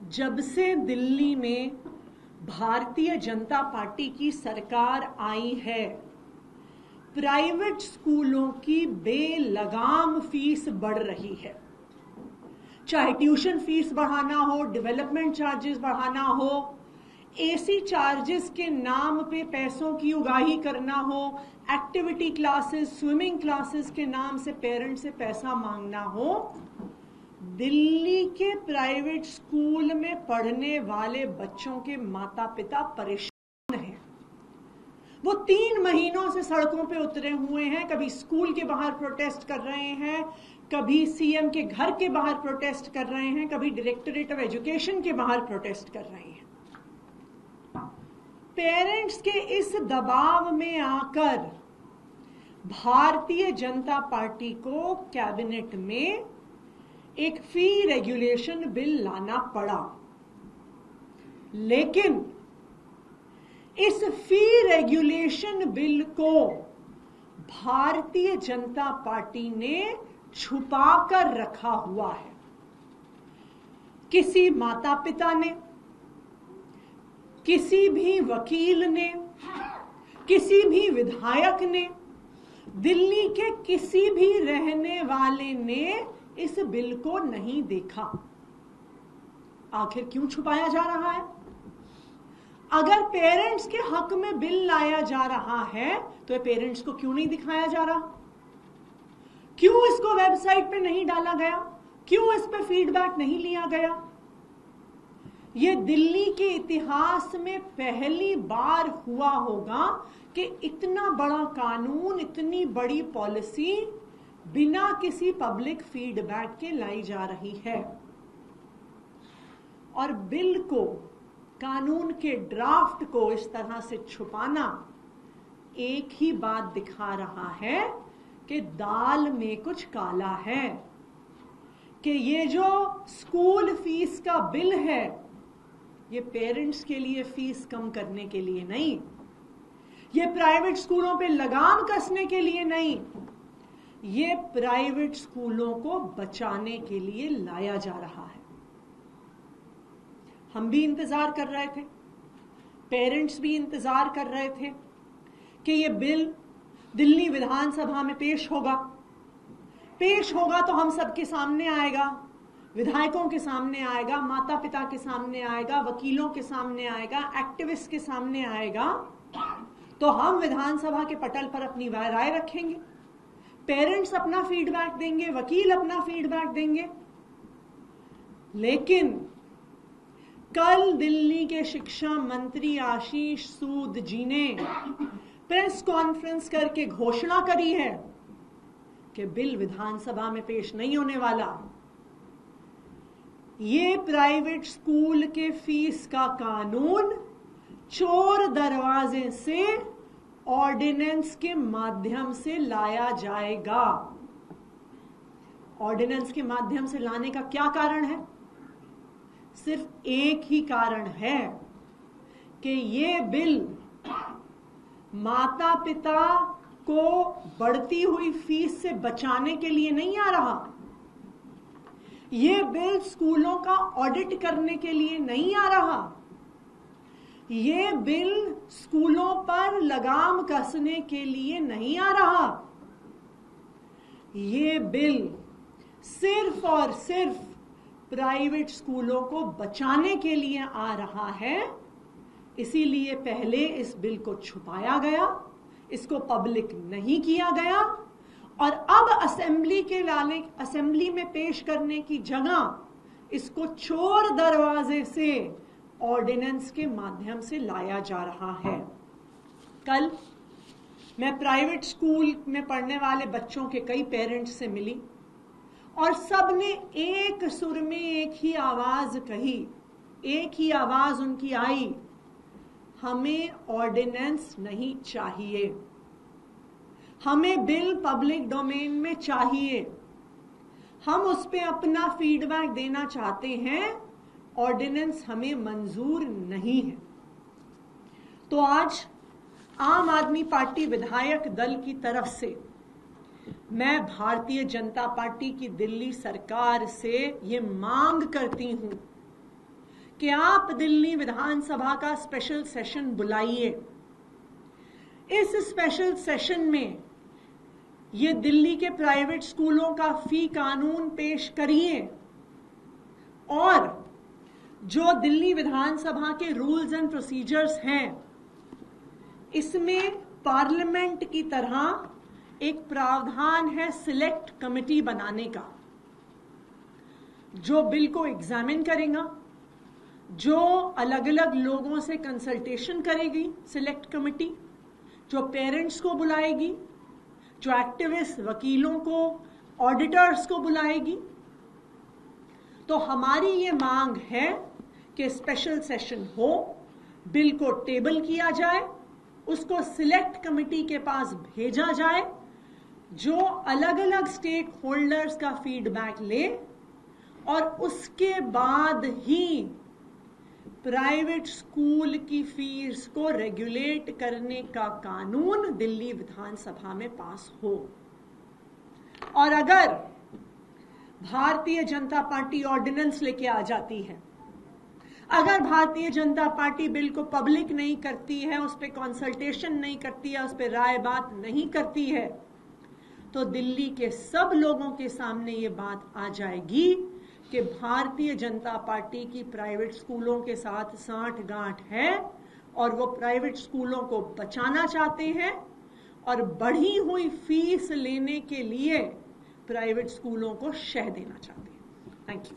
जब से दिल्ली में भारतीय जनता पार्टी की सरकार आई है, प्राइवेट स्कूलों की बेलगाम फीस बढ़ रही है। चाहे ट्यूशन फीस बढ़ाना हो, डेवलपमेंट चार्जेस बढ़ाना हो, एसी चार्जेस के नाम पे पैसों की उगाही करना हो, एक्टिविटी क्लासेस, स्विमिंग क्लासेस के नाम से पेरेंट्स से पैसा मांगना हो, दिल्ली के प्राइवेट स्कूल में पढ़ने वाले बच्चों के माता पिता परेशान हैं। वो 3 महीनों से सड़कों पे उतरे हुए हैं। कभी स्कूल के बाहर प्रोटेस्ट कर रहे हैं, कभी सीएम के घर के बाहर प्रोटेस्ट कर रहे हैं, कभी डायरेक्टरेट ऑफ एजुकेशन के बाहर प्रोटेस्ट कर रहे हैं। पेरेंट्स के इस दबाव में आकर भारतीय जनता पार्टी को कैबिनेट में एक फी रेगुलेशन बिल लाना पड़ा। लेकिन इस फी रेगुलेशन बिल को भारतीय जनता पार्टी ने छुपा कर रखा हुआ है। किसी माता पिता ने, किसी भी वकील ने, किसी भी विधायक ने, दिल्ली के किसी भी रहने वाले ने इस बिल को नहीं देखा। आखिर क्यों छुपाया जा रहा है? अगर पेरेंट्स के हक में बिल लाया जा रहा है तो पेरेंट्स को क्यों नहीं दिखाया जा रहा? क्यों इसको वेबसाइट पे नहीं डाला गया? क्यों इस पे फीडबैक नहीं लिया गया? यह दिल्ली के इतिहास में पहली बार हुआ होगा कि इतना बड़ा कानून, इतनी बड़ी पॉलिसी बिना किसी पब्लिक फीडबैक के लाई जा रही है। और बिल को, कानून के ड्राफ्ट को इस तरह से छुपाना एक ही बात दिखा रहा है कि दाल में कुछ काला है, कि ये जो स्कूल फीस का बिल है ये पेरेंट्स के लिए फीस कम करने के लिए नहीं, ये प्राइवेट स्कूलों पे लगाम कसने के लिए नहीं, ये प्राइवेट स्कूलों को बचाने के लिए लाया जा रहा है। हम भी इंतजार कर रहे थे, पेरेंट्स भी इंतजार कर रहे थे कि ये बिल दिल्ली विधानसभा में पेश होगा तो हम सबके सामने आएगा, विधायकों के सामने आएगा, माता पिता के सामने आएगा, वकीलों के सामने आएगा, एक्टिविस्ट के सामने आएगा, तो हम विधानसभा के पटल पर अपनी राय रखेंगे, पेरेंट्स अपना फीडबैक देंगे, वकील अपना फीडबैक देंगे। लेकिन कल दिल्ली के शिक्षा मंत्री आशीष सूद जी ने प्रेस कॉन्फ्रेंस करके घोषणा करी है कि बिल विधानसभा में पेश नहीं होने वाला। ये प्राइवेट स्कूल के फीस का कानून चोर दरवाजे से ऑर्डिनेंस के माध्यम से लाया जाएगा। ऑर्डिनेंस के माध्यम से लाने का क्या कारण है? सिर्फ एक ही कारण है कि ये बिल माता पिता को बढ़ती हुई फीस से बचाने के लिए नहीं आ रहा। ये बिल स्कूलों का ऑडिट करने के लिए नहीं आ रहा। ये बिल स्कूलों पर लगाम कसने के लिए नहीं आ रहा। ये बिल सिर्फ और सिर्फ प्राइवेट स्कूलों को बचाने के लिए आ रहा है। इसीलिए पहले इस बिल को छुपाया गया, इसको पब्लिक नहीं किया गया, और अब असेंबली में पेश करने की जगह इसको चोर दरवाजे से ऑर्डिनेंस के माध्यम से लाया जा रहा है। कल मैं प्राइवेट स्कूल में पढ़ने वाले बच्चों के कई पेरेंट्स से मिली और सब ने एक सुर में एक ही आवाज कही, एक ही आवाज उनकी आई, हमें ऑर्डिनेंस नहीं चाहिए, हमें बिल पब्लिक डोमेन में चाहिए, हम उस पे अपना फीडबैक देना चाहते हैं, ऑर्डिनेंस हमें मंजूर नहीं है। तो आज आम आदमी पार्टी विधायक दल की तरफ से मैं भारतीय जनता पार्टी की दिल्ली सरकार से ये मांग करती हूं कि आप दिल्ली विधानसभा का स्पेशल सेशन बुलाइए। इस स्पेशल सेशन में ये दिल्ली के प्राइवेट स्कूलों का फी कानून पेश करिए और जो दिल्ली विधानसभा के रूल्स एंड प्रोसीजर्स हैं इसमें पार्लियामेंट की तरह एक प्रावधान है सिलेक्ट कमेटी बनाने का, जो बिल को एग्जामिन करेगा, जो अलग अलग लोगों से कंसल्टेशन करेगी सिलेक्ट कमेटी, जो पेरेंट्स को बुलाएगी, जो एक्टिविस्ट वकीलों को, ऑडिटर्स को बुलाएगी। तो हमारी ये मांग है कि स्पेशल सेशन हो, बिल को टेबल किया जाए, उसको सिलेक्ट कमेटी के पास भेजा जाए, जो अलग अलग स्टेक होल्डर्स का फीडबैक ले और उसके बाद ही प्राइवेट स्कूल की फीस को रेगुलेट करने का कानून दिल्ली विधानसभा में पास हो। और अगर भारतीय जनता पार्टी ऑर्डिनेंस लेके आ जाती है, अगर भारतीय जनता पार्टी बिल को पब्लिक नहीं करती है, उस पर कंसल्टेशन नहीं करती है, उस पर राय बात नहीं करती है, तो दिल्ली के सब लोगों के सामने ये बात आ जाएगी कि भारतीय जनता पार्टी की प्राइवेट स्कूलों के साथ साठगांठ है और वो प्राइवेट स्कूलों को बचाना चाहते हैं और बढ़ी हुई फीस लेने के लिए प्राइवेट स्कूलों को शह देना चाहते हैं। Thank you.